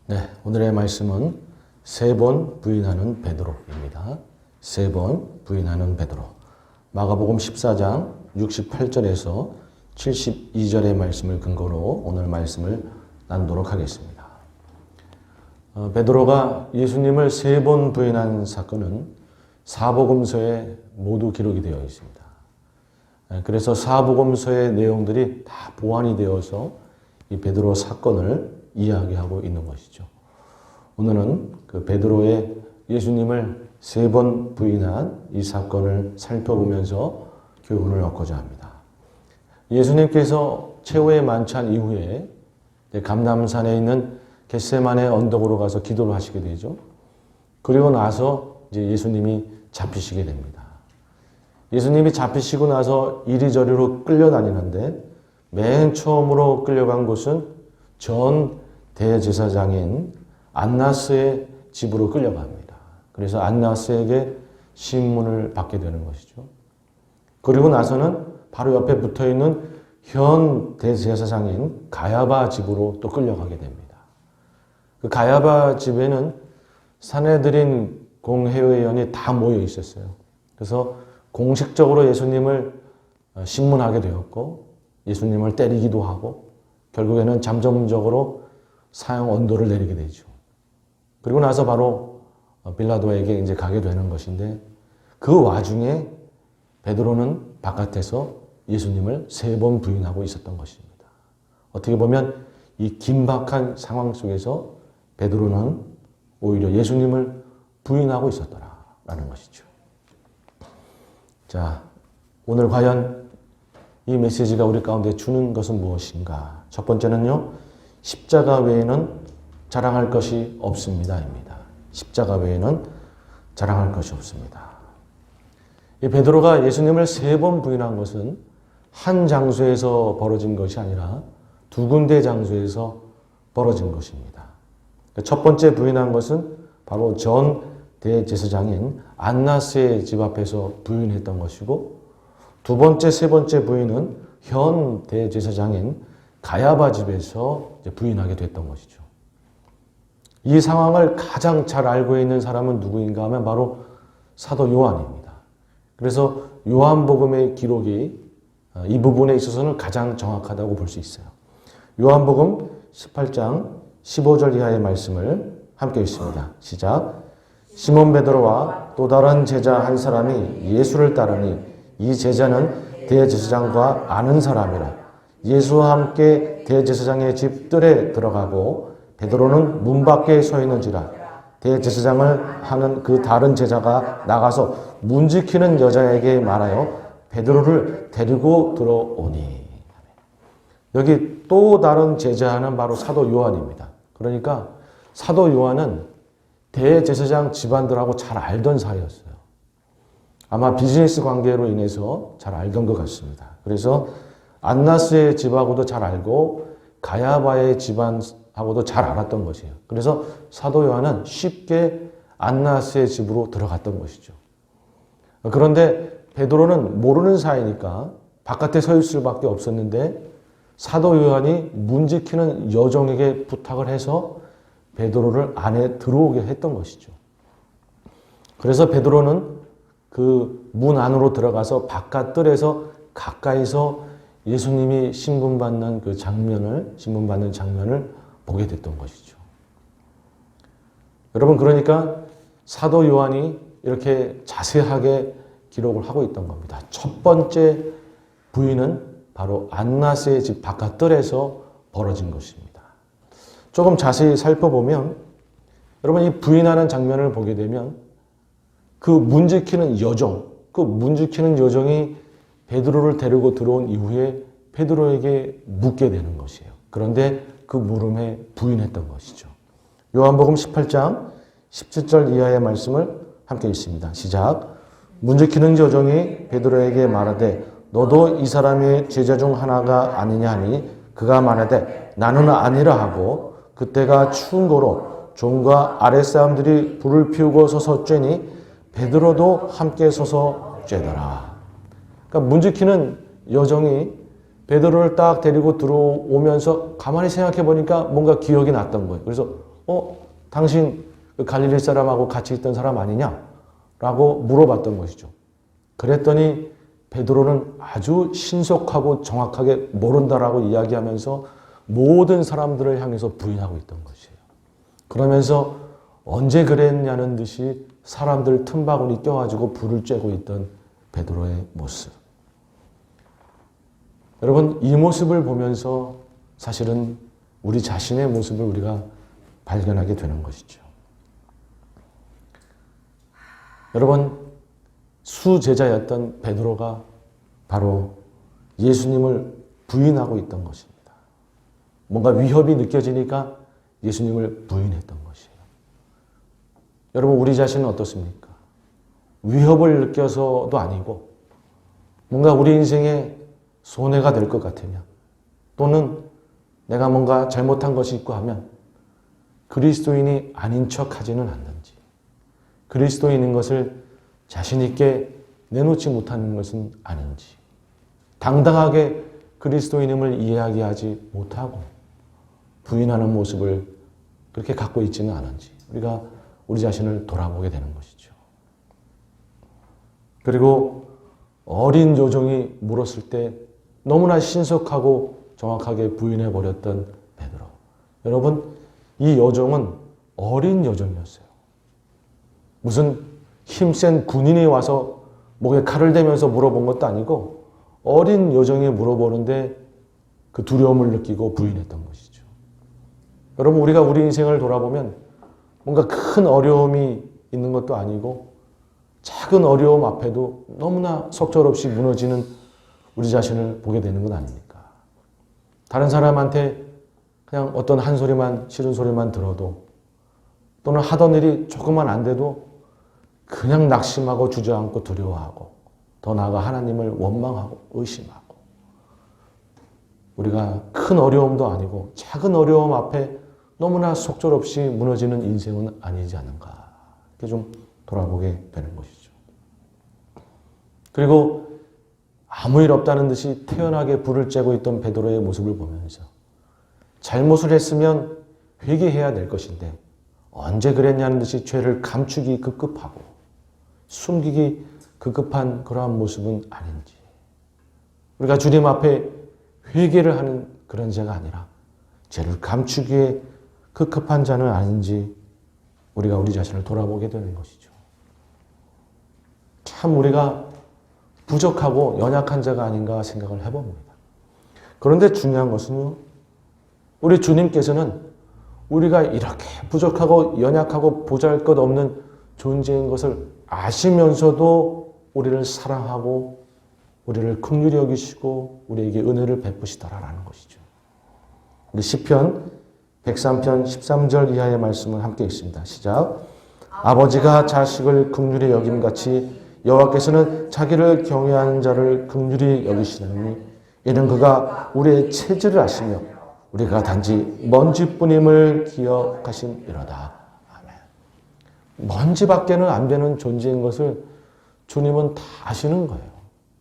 네, 오늘의 말씀은 세 번 부인하는 베드로입니다. 세 번 부인하는 베드로. 마가복음 14장 68절에서 72절의 말씀을 근거로 오늘 말씀을 나누도록 하겠습니다. 베드로가 예수님을 세 번 부인한 사건은 사복음서에 모두 기록이 되어 있습니다. 그래서 사복음서의 내용들이 다 보완이 되어서 이 베드로 사건을 이야기하고 있는 것이죠. 오늘은 그 베드로의 예수님을 세 번 부인한 이 사건을 살펴보면서 교훈을 얻고자 합니다. 예수님께서 최후의 만찬 이후에 감람산에 있는 겟세마네 언덕으로 가서 기도를 하시게 되죠. 그리고 나서 이제 예수님이 잡히시게 됩니다. 예수님이 잡히시고 나서 이리저리로 끌려다니는데 맨 처음으로 끌려간 곳은 전 대제사장인 안나스의 집으로 끌려갑니다. 그래서 안나스에게 신문을 받게 되는 것이죠. 그리고 나서는 바로 옆에 붙어있는 현 대제사장인 가야바 집으로 또 끌려가게 됩니다. 그 가야바 집에는 산헤드린 공회의원이 다 모여 있었어요. 그래서 공식적으로 예수님을 신문하게 되었고 예수님을 때리기도 하고 결국에는 잠정적으로 사형 언도를 내리게 되죠. 그리고 나서 바로 빌라도에게 이제 가게 되는 것인데 그 와중에 베드로는 바깥에서 예수님을 세 번 부인하고 있었던 것입니다. 어떻게 보면 이 긴박한 상황 속에서 베드로는 오히려 예수님을 부인하고 있었더라라는 것이죠. 자, 오늘 과연 이 메시지가 우리 가운데 주는 것은 무엇인가? 첫 번째는요. 십자가 외에는 자랑할 것이 없습니다입니다. 십자가 외에는 자랑할 것이 없습니다. 이 베드로가 예수님을 세 번 부인한 것은 한 장소에서 벌어진 것이 아니라 두 군데 장소에서 벌어진 것입니다. 첫 번째 부인한 것은 바로 전 대제사장인 안나스의 집 앞에서 부인했던 것이고 두 번째, 세 번째 부인은 현 대제사장인 가야바 집에서 부인하게 됐던 것이죠. 이 상황을 가장 잘 알고 있는 사람은 누구인가 하면 바로 사도 요한입니다. 그래서 요한복음의 기록이 이 부분에 있어서는 가장 정확하다고 볼 수 있어요. 요한복음 18장 15절 이하의 말씀을 함께 읽습니다. 시작. 시몬 베드로와 또 다른 제자 한 사람이 예수를 따르니 이 제자는 대제사장과 아는 사람이라. 예수와 함께 대제사장의 집 뜰에 들어가고 베드로는 문 밖에 서 있는지라. 대제사장을 하는 그 다른 제자가 나가서 문 지키는 여자에게 말하여 베드로를 데리고 들어오니. 여기 또 다른 제자는 바로 사도 요한입니다. 그러니까 사도 요한은 대제사장 집안들하고 잘 알던 사이였어요. 아마 비즈니스 관계로 인해서 잘 알던 것 같습니다. 그래서 안나스의 집하고도 잘 알고 가야바의 집안하고도 잘 알았던 것이에요. 그래서 사도 요한은 쉽게 안나스의 집으로 들어갔던 것이죠. 그런데 베드로는 모르는 사이니까 바깥에 서 있을 수밖에 없었는데 사도 요한이 문 지키는 여종에게 부탁을 해서 베드로를 안에 들어오게 했던 것이죠. 그래서 베드로는 그 문 안으로 들어가서 바깥 뜰에서 가까이서 예수님이 신문받는 장면을 보게 됐던 것이죠. 여러분, 그러니까 사도 요한이 이렇게 자세하게 기록을 하고 있던 겁니다. 첫 번째 부인은 바로 안나스의 집 바깥 뜰에서 벌어진 것입니다. 조금 자세히 살펴보면 여러분 이 부인하는 장면을 보게 되면 그 문 지키는 여종이 베드로를 데리고 들어온 이후에 베드로에게 묻게 되는 것이에요. 그런데 그 물음에 부인했던 것이죠. 요한복음 18장 17절 이하의 말씀을 함께 읽습니다. 시작. 문 지키는 여종이 베드로에게 말하되 너도 이 사람의 제자 중 하나가 아니냐 하니 그가 말하되 나는 아니라 하고 그때가 추운 고로 종과 아랫사람들이 불을 피우고 서서 쬐니 베드로도 함께 서서 쬐더라. 그러니까 문 지키는 여종이 베드로를 딱 데리고 들어오면서 가만히 생각해 보니까 뭔가 기억이 났던 거예요. 그래서 당신 그 갈릴리 사람하고 같이 있던 사람 아니냐? 라고 물어봤던 것이죠. 그랬더니 베드로는 아주 신속하고 정확하게 모른다라고 이야기하면서 모든 사람들을 향해서 부인하고 있던 것이에요. 그러면서 언제 그랬냐는 듯이 사람들 틈바구니 껴가지고 불을 쬐고 있던 베드로의 모습. 여러분, 이 모습을 보면서 사실은 우리 자신의 모습을 우리가 발견하게 되는 것이죠. 여러분, 수제자였던 베드로가 바로 예수님을 부인하고 있던 것입니다. 뭔가 위협이 느껴지니까 예수님을 부인했던 것이에요. 여러분, 우리 자신은 어떻습니까? 위협을 느껴서도 아니고 뭔가 우리 인생에 손해가 될 것 같으면, 또는 내가 뭔가 잘못한 것이 있고 하면 그리스도인이 아닌 척 하지는 않는지, 그리스도인인 것을 자신 있게 내놓지 못하는 것은 아닌지, 당당하게 그리스도인임을 이야기하지 못하고 부인하는 모습을 그렇게 갖고 있지는 않은지 우리가 우리 자신을 돌아보게 되는 것이죠. 그리고 어린 여종이 물었을 때 너무나 신속하고 정확하게 부인해버렸던 베드로. 여러분, 이 여종은 어린 여종이었어요. 무슨 힘센 군인이 와서 목에 칼을 대면서 물어본 것도 아니고 어린 여종이 물어보는데 그 두려움을 느끼고 부인했던 것이죠. 여러분, 우리가 우리 인생을 돌아보면 뭔가 큰 어려움이 있는 것도 아니고 작은 어려움 앞에도 너무나 속절없이 무너지는 우리 자신을 보게 되는 건 아닙니까? 다른 사람한테 그냥 어떤 한 소리만, 싫은 소리만 들어도, 또는 하던 일이 조금만 안 돼도 그냥 낙심하고 주저앉고 두려워하고, 더 나아가 하나님을 원망하고 의심하고, 우리가 큰 어려움도 아니고 작은 어려움 앞에 너무나 속절없이 무너지는 인생은 아니지 않은가, 이렇게 좀 돌아보게 되는 것이죠. 그리고 아무 일 없다는 듯이 태연하게 불을 쬐고 있던 베드로의 모습을 보면서 잘못을 했으면 회개해야 될 것인데 언제 그랬냐는 듯이 죄를 감추기 급급하고 숨기기 급급한 그러한 모습은 아닌지, 우리가 주님 앞에 회개를 하는 그런 자가 아니라 죄를 감추기에 급급한 자는 아닌지 우리가 우리 자신을 돌아보게 되는 것이죠. 참 우리가 부족하고 연약한 자가 아닌가 생각을 해봅니다. 그런데 중요한 것은요, 우리 주님께서는 우리가 이렇게 부족하고 연약하고 보잘것없는 존재인 것을 아시면서도 우리를 사랑하고 우리를 긍휼히 여기시고 우리에게 은혜를 베푸시더라라는 것이죠. 우리 시편 103편 13절 이하의 말씀을 함께 읽습니다. 시작. 아버지가 자식을 긍휼히 여김같이 여호와께서는 자기를 경외하는 자를 긍휼히 여기시나니 이는 그가 우리의 체질을 아시며 우리가 단지 먼지뿐임을 기억하심이로다. 아멘. 먼지밖에는 안 되는 존재인 것을 주님은 다 아시는 거예요.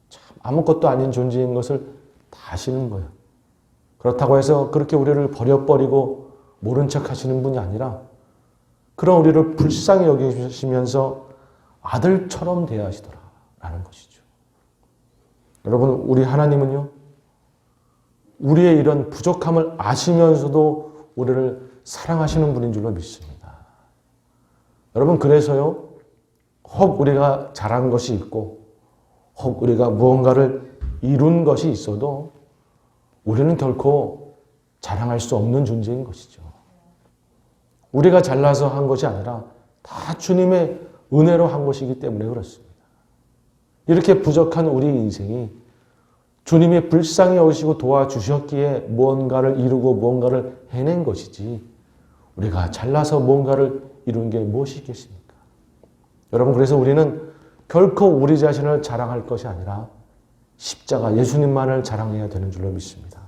참 아무것도 아닌 존재인 것을 다 아시는 거예요. 그렇다고 해서 그렇게 우리를 버려버리고 모른 척 하시는 분이 아니라 그런 우리를 불쌍히 여기시면서 아들처럼 대하시더라라는 것이죠. 여러분, 우리 하나님은요, 우리의 이런 부족함을 아시면서도 우리를 사랑하시는 분인 줄로 믿습니다. 여러분, 그래서요, 혹 우리가 잘한 것이 있고 혹 우리가 무언가를 이룬 것이 있어도 우리는 결코 자랑할 수 없는 존재인 것이죠. 우리가 잘나서 한 것이 아니라 다 주님의 은혜로 한 것이기 때문에 그렇습니다. 이렇게 부족한 우리 인생이 주님이 불쌍히 여기시고 도와주셨기에 무언가를 이루고 무언가를 해낸 것이지 우리가 잘나서 무언가를 이룬 게 무엇이 있겠습니까? 여러분, 그래서 우리는 결코 우리 자신을 자랑할 것이 아니라 십자가 예수님만을 자랑해야 되는 줄로 믿습니다.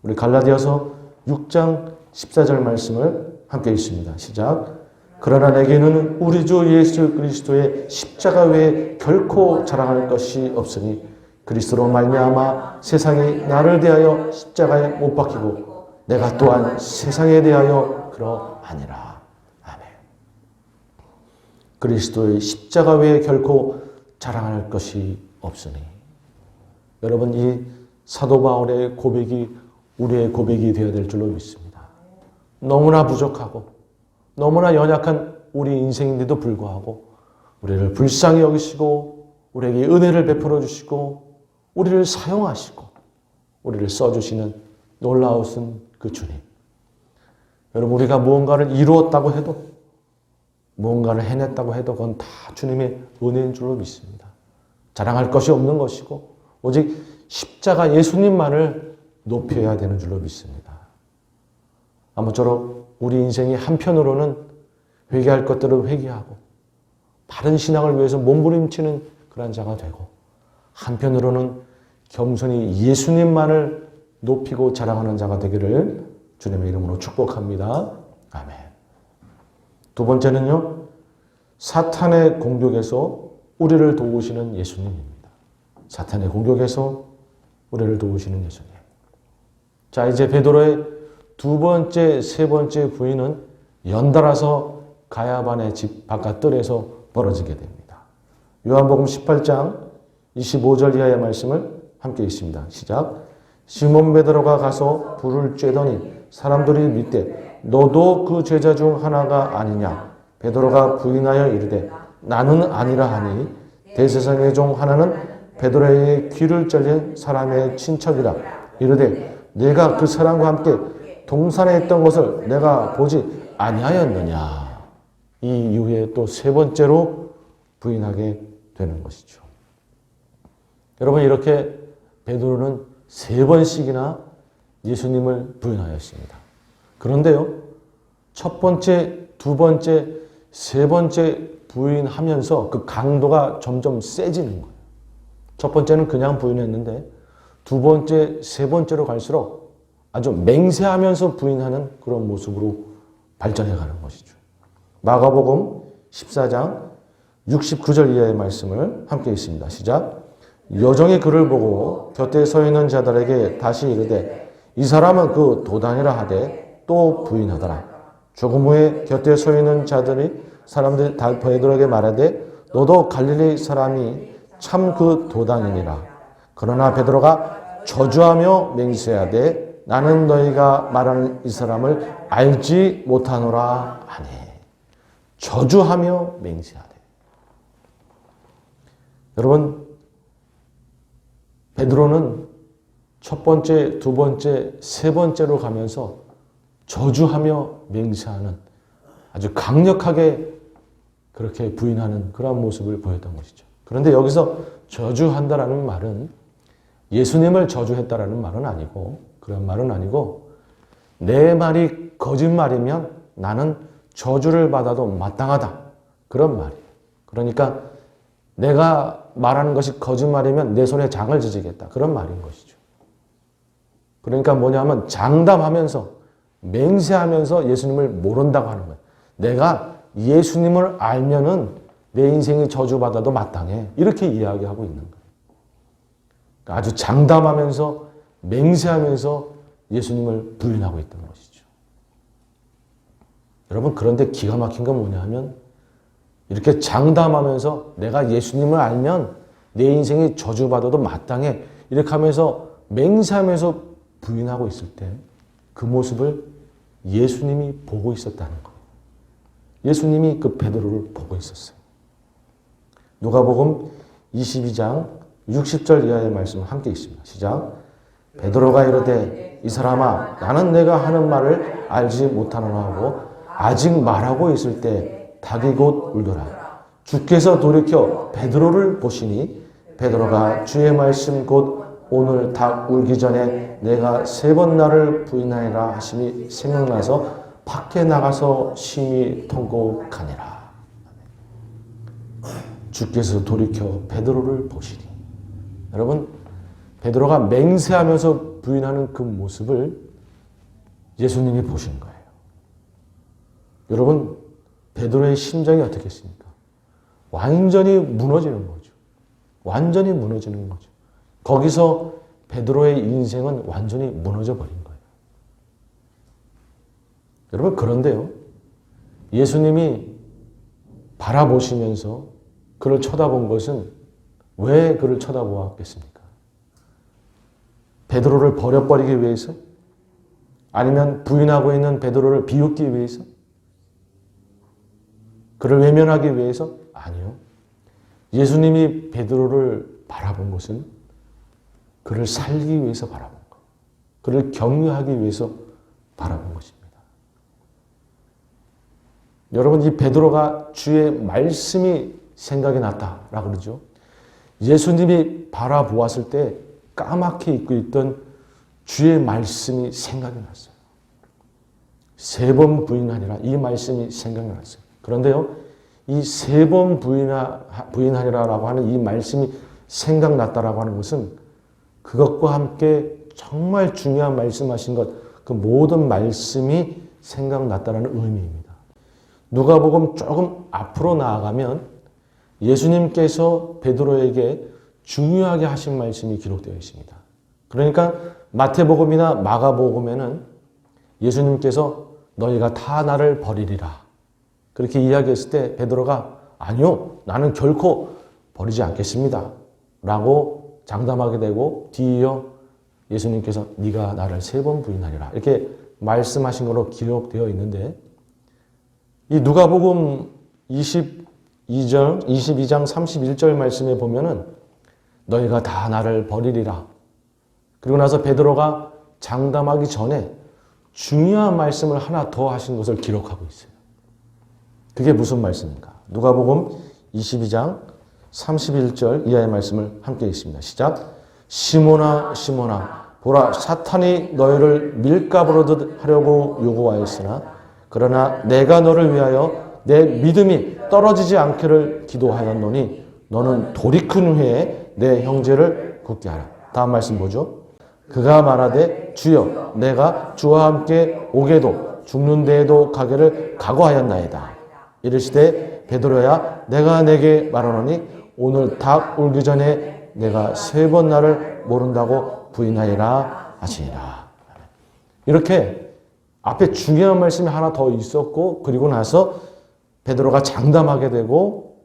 우리 갈라디아서 6장 14절 말씀을 함께 읽습니다. 시작. 그러나 내게는 우리 주 예수 그리스도의 십자가 외에 결코 자랑할 것이 없으니 그리스도로 말미암아 세상이 나를 대하여 십자가에 못 박히고 내가 또한 세상에 대하여 그러하니라. 아멘. 그리스도의 십자가 외에 결코 자랑할 것이 없으니. 여러분, 이 사도 바울의 고백이 우리의 고백이 되어야 될 줄로 믿습니다. 너무나 부족하고 너무나 연약한 우리 인생인데도 불구하고 우리를 불쌍히 여기시고 우리에게 은혜를 베풀어 주시고 우리를 사용하시고 우리를 써주시는 놀라우신 그 주님. 여러분, 우리가 무언가를 이루었다고 해도 무언가를 해냈다고 해도 그건 다 주님의 은혜인 줄로 믿습니다. 자랑할 것이 없는 것이고 오직 십자가 예수님만을 높여야 되는 줄로 믿습니다. 아무쪼록 우리 인생이 한편으로는 회개할 것들을 회개하고 바른 신앙을 위해서 몸부림치는 그런 자가 되고 한편으로는 겸손히 예수님만을 높이고 자랑하는 자가 되기를 주님의 이름으로 축복합니다. 아멘. 두 번째는요, 사탄의 공격에서 우리를 도우시는 예수님입니다. 사탄의 공격에서 우리를 도우시는 예수님. 자, 이제 베드로의 두 번째, 세 번째 부인은 연달아서 가야반의 집 바깥 뜰에서 벌어지게 됩니다. 요한복음 18장 25절 이하의 말씀을 함께 읽습니다. 시작. 시몬 베드로가 가서 불을 쬐더니 사람들이 묻되 너도 그 제자 중 하나가 아니냐? 베드로가 부인하여 이르되 나는 아니라 하니 대제사장의 종 하나는 베드로의 귀를 잘린 사람의 친척이라 이르되 내가 그 사람과 함께 동산에 있던 것을 내가 보지 아니하였느냐. 이 이후에 또 세 번째로 부인하게 되는 것이죠. 여러분, 이렇게 베드로는 세 번씩이나 예수님을 부인하였습니다. 그런데요, 첫 번째, 두 번째, 세 번째 부인하면서 그 강도가 점점 세지는 거예요. 첫 번째는 그냥 부인했는데 두 번째, 세 번째로 갈수록 아주 맹세하면서 부인하는 그런 모습으로 발전해 가는 것이죠. 마가복음 14장 69절 이하의 말씀을 함께 읽습니다. 시작. 여종이 그를 보고 곁에 서 있는 자들에게 다시 이르되 이 사람은 그 도단이라 하되 또 부인하더라. 조금 후에 곁에 서 있는 사람들이 베드로에게 말하되 너도 갈릴리 사람이 참 그 도단이니라. 그러나 베드로가 저주하며 맹세하되 나는 너희가 말하는 이 사람을 알지 못하노라 하니. 저주하며 맹세하되. 여러분, 베드로는 첫 번째, 두 번째, 세 번째로 가면서 저주하며 맹세하는 아주 강력하게 그렇게 부인하는 그런 모습을 보였던 것이죠. 그런데 여기서 저주한다라는 말은 예수님을 저주했다라는 말은 아니고 그런 말은 아니고 내 말이 거짓말이면 나는 저주를 받아도 마땅하다. 그런 말이에요. 그러니까 내가 말하는 것이 거짓말이면 내 손에 장을 지지겠다. 그런 말인 것이죠. 그러니까 뭐냐면 장담하면서 맹세하면서 예수님을 모른다고 하는 거예요. 내가 예수님을 알면은 내 인생이 저주받아도 마땅해. 이렇게 이야기하고 있는 거예요. 그러니까 아주 장담하면서 맹세하면서 예수님을 부인하고 있던 것이죠. 여러분, 그런데 기가 막힌 건 뭐냐 하면 이렇게 장담하면서 내가 예수님을 알면 내 인생이 저주받아도 마땅해. 이렇게 하면서 맹세하면서 부인하고 있을 때 그 모습을 예수님이 보고 있었다는 거예요. 예수님이 그 베드로를 보고 있었어요. 누가복음 22장 60절 이하의 말씀 함께 있습니다. 시작. 베드로가 이르되 이 사람아 나는 내가 하는 말을 알지 못하노라 하고 아직 말하고 있을 때 닭이 곧 울더라. 주께서 돌이켜 베드로를 보시니 베드로가 주의 말씀 곧 오늘 닭 울기 전에 내가 세 번 나를 부인하리라 하심이 생각나서 밖에 나가서 심히 통곡하니라. 주께서 돌이켜 베드로를 보시니. 여러분, 베드로가 맹세하면서 부인하는 그 모습을 예수님이 보신 거예요. 여러분, 베드로의 심정이 어떻겠습니까? 완전히 무너지는 거죠. 완전히 무너지는 거죠. 거기서 베드로의 인생은 완전히 무너져 버린 거예요. 여러분, 그런데요, 예수님이 바라보시면서 그를 쳐다본 것은 왜 그를 쳐다보았겠습니까? 베드로를 버려버리기 위해서? 아니면 부인하고 있는 베드로를 비웃기 위해서? 그를 외면하기 위해서? 아니요. 예수님이 베드로를 바라본 것은 그를 살리기 위해서 바라본 것, 그를 격려하기 위해서 바라본 것입니다. 여러분, 이 베드로가 주의 말씀이 생각이 났다라고 그러죠. 예수님이 바라보았을 때 까맣게 잊고 있던 주의 말씀이 생각이 났어요. 3번 부인하니라, 이 말씀이 생각이 났어요. 그런데요, 이 3번 부인하니라라고 하는 이 말씀이 생각났다라고 하는 것은 그것과 함께 정말 중요한 말씀하신 것, 그 모든 말씀이 생각났다라는 의미입니다. 누가복음 조금 앞으로 나아가면 예수님께서 베드로에게 중요하게 하신 말씀이 기록되어 있습니다. 그러니까 마태복음이나 마가복음에는 예수님께서 너희가 다 나를 버리리라 그렇게 이야기했을 때 베드로가 아니요, 나는 결코 버리지 않겠습니다 라고 장담하게 되고, 뒤이어 예수님께서 네가 나를 3번 부인하리라 이렇게 말씀하신 걸로 기록되어 있는데, 이 누가복음 22장 31절 말씀에 보면은 너희가 다 나를 버리리라. 그리고 나서 베드로가 장담하기 전에 중요한 말씀을 하나 더 하신 것을 기록하고 있어요. 그게 무슨 말씀입니까? 누가복음 22장 31절 이하의 말씀을 함께 읽습니다. 시작. 시몬아 시몬아 보라, 사탄이 너희를 밀가부르듯 하려고 요구하였으나 그러나 내가 너를 위하여 내 믿음이 떨어지지 않기를 기도하였노니 너는 돌이킨 후에 내 형제를 굳게 하라. 다음 말씀 보죠. 그가 말하되 주여 내가 주와 함께 오게도 죽는 데에도 가기를 각오하였나이다. 이르시되 베드로야 내가 내게 말하노니 오늘 닭 울기 전에 내가 3번 나를 모른다고 부인하리라 하시니라. 이렇게 앞에 중요한 말씀이 하나 더 있었고, 그리고 나서 베드로가 장담하게 되고,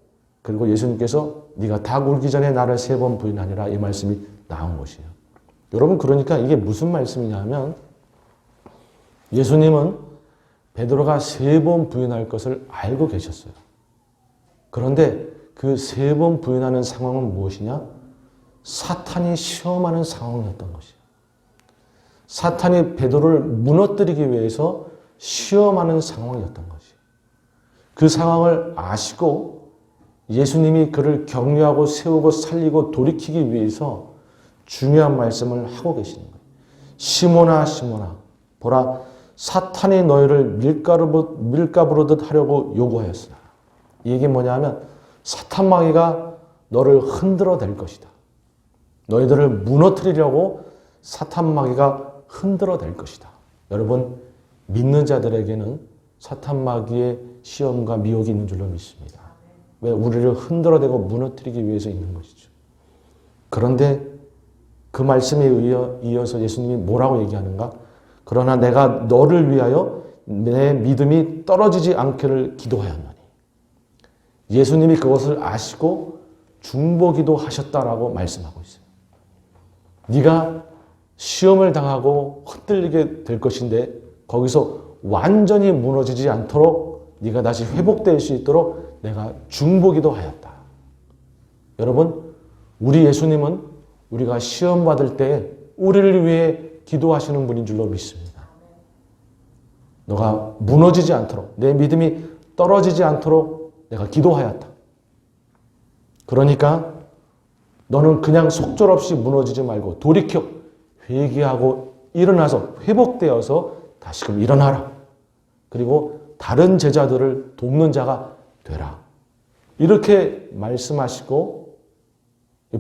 그리고 예수님께서 네가 닭 울기 전에 나를 3번 부인하니라 이 말씀이 나온 것이에요. 여러분, 그러니까 이게 무슨 말씀이냐면 예수님은 베드로가 3번 부인할 것을 알고 계셨어요. 그런데 그 3번 부인하는 상황은 무엇이냐? 사탄이 시험하는 상황이었던 것이에요. 사탄이 베드로를 무너뜨리기 위해서 시험하는 상황이었던 것이에요. 그 상황을 아시고 예수님이 그를 격려하고 세우고 살리고 돌이키기 위해서 중요한 말씀을 하고 계시는 거예요. 시몬아 시몬아 보라, 사탄이 너희를 밀가부르듯 하려고 요구하였으나. 이게 뭐냐면 사탄 마귀가 너를 흔들어 댈 것이다. 너희들을 무너뜨리려고 사탄 마귀가 흔들어 댈 것이다. 여러분, 믿는 자들에게는 사탄 마귀의 시험과 미혹이 있는 줄로 믿습니다. 왜? 우리를 흔들어 대고 무너뜨리기 위해서 있는 것이죠. 그런데 그 말씀에 이어서 예수님이 뭐라고 얘기하는가? 그러나 내가 너를 위하여 내 믿음이 떨어지지 않기를 기도하였노니. 예수님이 그것을 아시고 중보기도 하셨다라고 말씀하고 있어요. 네가 시험을 당하고 흔들리게 될 것인데 거기서 완전히 무너지지 않도록 네가 다시 회복될 수 있도록 내가 중보기도 하였다. 여러분, 우리 예수님은 우리가 시험 받을 때 우리를 위해 기도하시는 분인 줄로 믿습니다. 너가 무너지지 않도록, 내 믿음이 떨어지지 않도록 내가 기도하였다. 그러니까 너는 그냥 속절없이 무너지지 말고 돌이켜 회개하고 일어나서 회복되어서 다시금 일어나라. 그리고 다른 제자들을 돕는 자가 되라. 이렇게 말씀하시고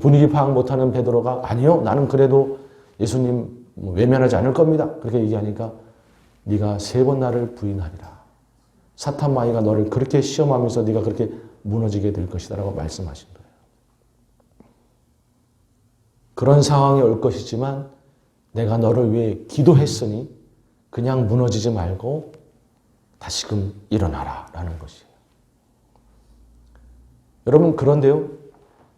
분위기 파악 못하는 베드로가 아니요, 나는 그래도 예수님 외면하지 않을 겁니다. 그렇게 얘기하니까 네가 3번 나를 부인하리라. 사탄 마귀가 너를 그렇게 시험하면서 네가 그렇게 무너지게 될 것이다 라고 말씀하신 거예요. 그런 상황이 올 것이지만 내가 너를 위해 기도했으니 그냥 무너지지 말고 다시금 일어나라 라는 것이에요. 여러분, 그런데요,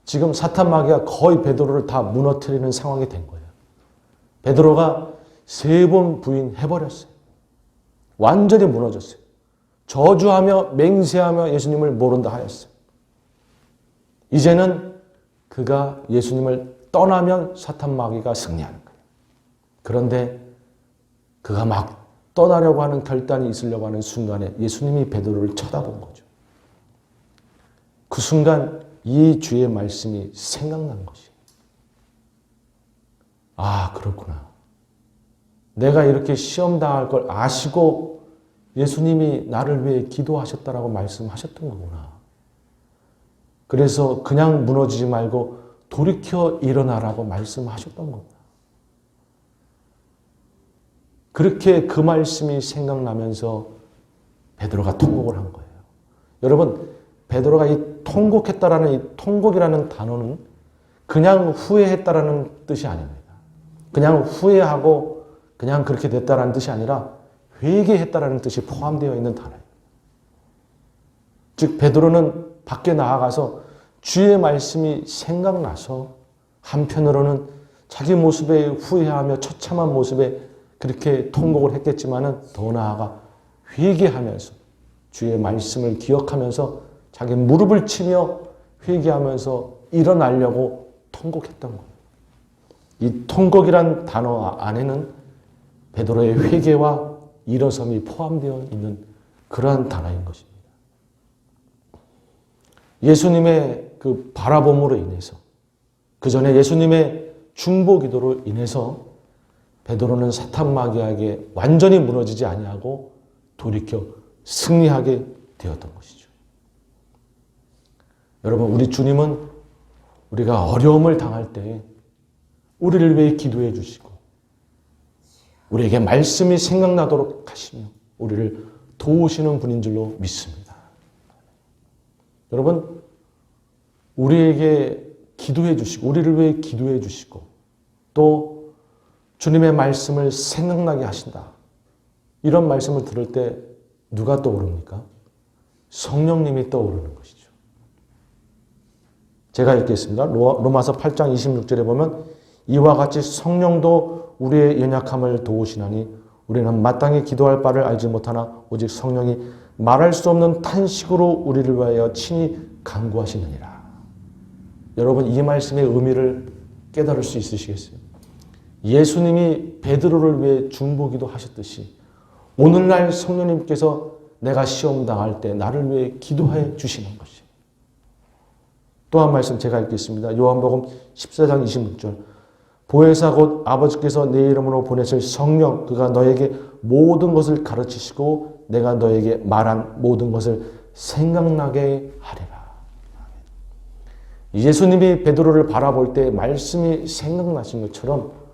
지금 사탄 마귀가 거의 베드로를 다 무너뜨리는 상황이 된 거예요. 베드로가 3번 부인해버렸어요. 완전히 무너졌어요. 저주하며 맹세하며 예수님을 모른다 하였어요. 이제는 그가 예수님을 떠나면 사탄 마귀가 승리하는 거예요. 그런데 그가 막 떠나려고 하는 결단이 있으려고 하는 순간에 예수님이 베드로를 쳐다본 거죠. 그 순간 이 주의 말씀이 생각난 것이에요. 아, 그렇구나. 내가 이렇게 시험 당할 걸 아시고 예수님이 나를 위해 기도하셨다라고 말씀하셨던 거구나. 그래서 그냥 무너지지 말고 돌이켜 일어나라고 말씀하셨던 거구나. 그렇게 그 말씀이 생각나면서 베드로가 통곡을 한 거예요. 여러분, 베드로가 이 통곡했다라는 이 통곡이라는 단어는 그냥 후회했다라는 뜻이 아닙니다. 그냥 후회하고 그냥 그렇게 됐다라는 뜻이 아니라 회개했다라는 뜻이 포함되어 있는 단어예요. 즉 베드로는 밖에 나아가서 주의 말씀이 생각나서 한편으로는 자기 모습에 후회하며 처참한 모습에 그렇게 통곡을 했겠지만은 더 나아가 회개하면서 주의 말씀을 기억하면서 자기 무릎을 치며 회개하면서 일어나려고 통곡했던 거예요. 이 통곡이란 단어 안에는 베드로의 회개와 일어섬이 포함되어 있는 그러한 단어인 것입니다. 예수님의 그 바라봄으로 인해서, 그 전에 예수님의 중보 기도로 인해서 베드로는 사탄 마귀에게 완전히 무너지지 아니하고 돌이켜 승리하게 되었던 것이죠. 여러분, 우리 주님은 우리가 어려움을 당할 때 우리를 위해 기도해 주시고 우리에게 말씀이 생각나도록 하시며 우리를 도우시는 분인 줄로 믿습니다. 여러분, 우리에게 기도해 주시고 우리를 위해 기도해 주시고 또 주님의 말씀을 생각나게 하신다. 이런 말씀을 들을 때 누가 떠오릅니까? 성령님이 떠오르는 것이죠. 제가 읽겠습니다. 로마서 8장 26절에 보면 이와 같이 성령도 우리의 연약함을 도우시나니 우리는 마땅히 기도할 바를 알지 못하나 오직 성령이 말할 수 없는 탄식으로 우리를 위하여 친히 간구하시느니라. 여러분, 이 말씀의 의미를 깨달을 수 있으시겠어요? 예수님이 베드로를 위해 중보기도 하셨듯이 오늘날 성령님께서 내가 시험 당할 때 나를 위해 기도해 주시는 것이에요. 또 한 말씀 제가 읽겠습니다. 요한복음 14장 26절. 보혜사 곧 아버지께서 내 이름으로 보내실 성령 그가 너에게 모든 것을 가르치시고 내가 너에게 말한 모든 것을 생각나게 하리라. 예수님이 베드로를 바라볼 때 말씀이 생각나신 것처럼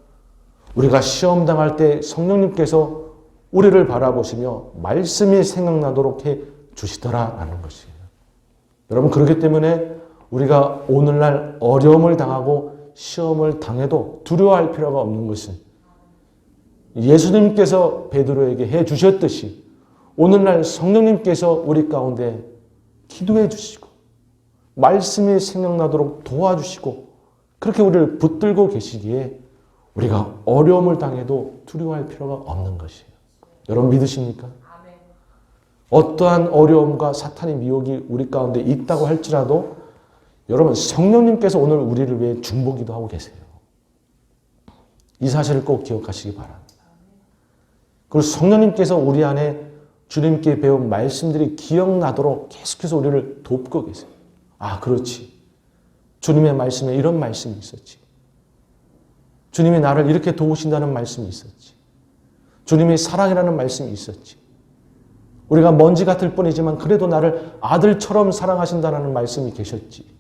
우리가 시험 당할 때 성령님께서 우리를 바라보시며 말씀이 생각나도록 해 주시더라라는 것이에요. 여러분, 그렇기 때문에 우리가 오늘날 어려움을 당하고 시험을 당해도 두려워할 필요가 없는 것은 예수님께서 베드로에게 해 주셨듯이 오늘날 성령님께서 우리 가운데 기도해 주시고 말씀이 생각나도록 도와주시고 그렇게 우리를 붙들고 계시기에 우리가 어려움을 당해도 두려워할 필요가 없는 것이에요. 여러분 믿으십니까? 어떠한 어려움과 사탄의 미혹이 우리 가운데 있다고 할지라도 여러분 성령님께서 오늘 우리를 위해 중보기도 하고 계세요. 이 사실을 꼭 기억하시기 바랍니다. 그리고 성령님께서 우리 안에 주님께 배운 말씀들이 기억나도록 계속해서 우리를 돕고 계세요. 아, 그렇지. 주님의 말씀에 이런 말씀이 있었지. 주님이 나를 이렇게 도우신다는 말씀이 있었지. 주님이 사랑이라는 말씀이 있었지. 우리가 먼지 같을 뿐이지만 그래도 나를 아들처럼 사랑하신다는 말씀이 계셨지.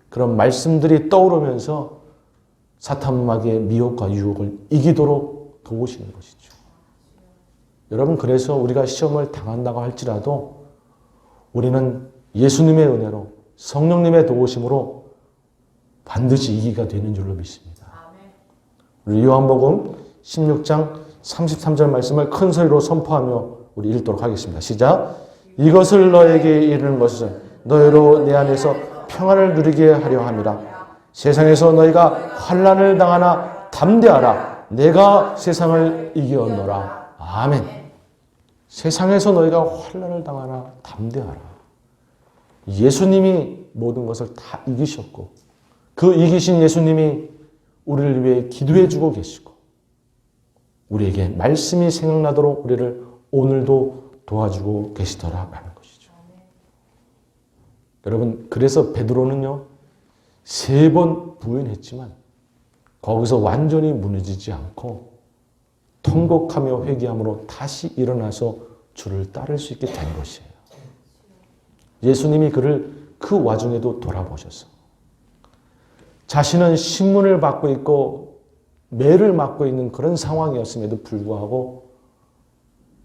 그런 말씀들이 떠오르면서 사탄 마귀의 미혹과 유혹을 이기도록 도우시는 것이죠. 여러분, 그래서 우리가 시험을 당한다고 할지라도 우리는 예수님의 은혜로 성령님의 도우심으로 반드시 이기가 되는 줄로 믿습니다. 우리 요한복음 16장 33절 말씀을 큰 소리로 선포하며 우리 읽도록 하겠습니다. 시작. 이것을 너에게 이르는 것은 너희로 내 안에서 평안을 누리게 하려 함이라. 세상에서 너희가 환난을 당하나 담대하라. 내가 세상을 이겼노라. 아멘. 세상에서 너희가 환난을 당하나 담대하라. 예수님이 모든 것을 다 이기셨고 그 이기신 예수님이 우리를 위해 기도해 주고 계시고 우리에게 말씀이 생각나도록 우리를 오늘도 도와주고 계시더라라는 것이죠. 여러분, 그래서 베드로는요 3번 부인했지만 거기서 완전히 무너지지 않고 통곡하며 회개함으로 다시 일어나서 주를 따를 수 있게 된 것이에요. 예수님이 그를 그 와중에도 돌아보셔서 자신은 신문을 받고 있고 매를 맞고 있는 그런 상황이었음에도 불구하고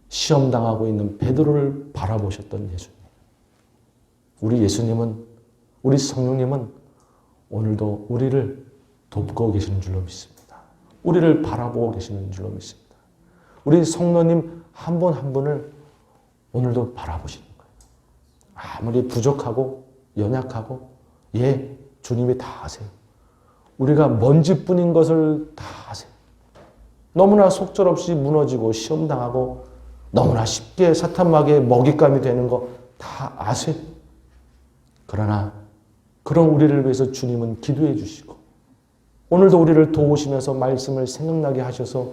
시험당하고 있는 베드로를 바라보셨던 예수님. 우리 예수님은, 우리 성령님은 오늘도 우리를 돕고 계시는 줄로 믿습니다. 우리를 바라보고 계시는 줄로 믿습니다. 우리 성령님 한 분 한 분을 오늘도 바라보시는 거예요. 아무리 부족하고 연약하고 주님이 다 아세요. 우리가 먼지뿐인 것을 다 아세요. 너무나 속절없이 무너지고 시험당하고 너무나 쉽게 사탄마귀의 먹잇감이 되는 거 다 아세요. 그러나 그런 우리를 위해서 주님은 기도해 주시고 오늘도 우리를 도우시면서 말씀을 생각나게 하셔서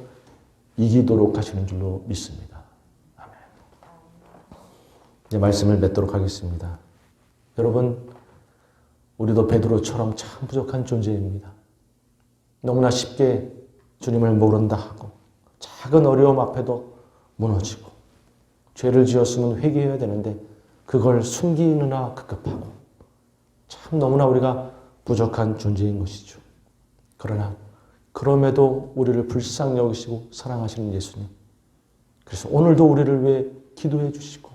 이기도록 하시는 줄로 믿습니다. 아멘. 이제 말씀을 맺도록 하겠습니다. 여러분, 우리도 베드로처럼 참 부족한 존재입니다. 너무나 쉽게 주님을 모른다 하고 작은 어려움 앞에도 무너지고 죄를 지었으면 회개해야 되는데 그걸 숨기느라 급급하고 참 너무나 우리가 부족한 존재인 것이죠. 그러나 그럼에도 우리를 불쌍히 여기시고 사랑하시는 예수님. 그래서 오늘도 우리를 위해 기도해 주시고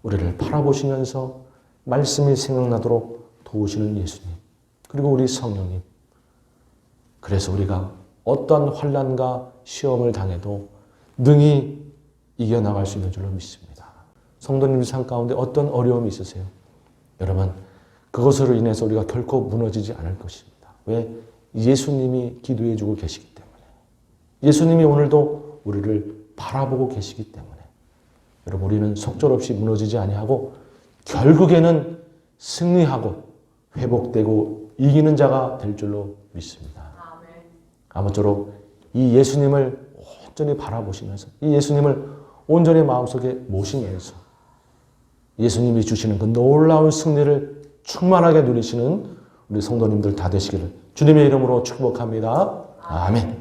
우리를 바라보시면서 말씀이 생각나도록 도우시는 예수님. 그리고 우리 성령님. 그래서 우리가 어떤 환난과 시험을 당해도 능히 이겨나갈 수 있는 줄로 믿습니다. 성도님 삶 가운데 어떤 어려움이 있으세요? 여러분, 그것으로 인해서 우리가 결코 무너지지 않을 것입니다. 왜? 예수님이 기도해 주고 계시기 때문에. 예수님이 오늘도 우리를 바라보고 계시기 때문에. 여러분, 우리는 속절없이 무너지지 아니하고 결국에는 승리하고 회복되고 이기는 자가 될 줄로 믿습니다. 아무쪼록 이 예수님을 온전히 바라보시면서 이 예수님을 온전히 마음속에 모시면서 예수님이 주시는 그 놀라운 승리를 충만하게 누리시는 우리 성도님들 다 되시기를 주님의 이름으로 축복합니다. 아멘.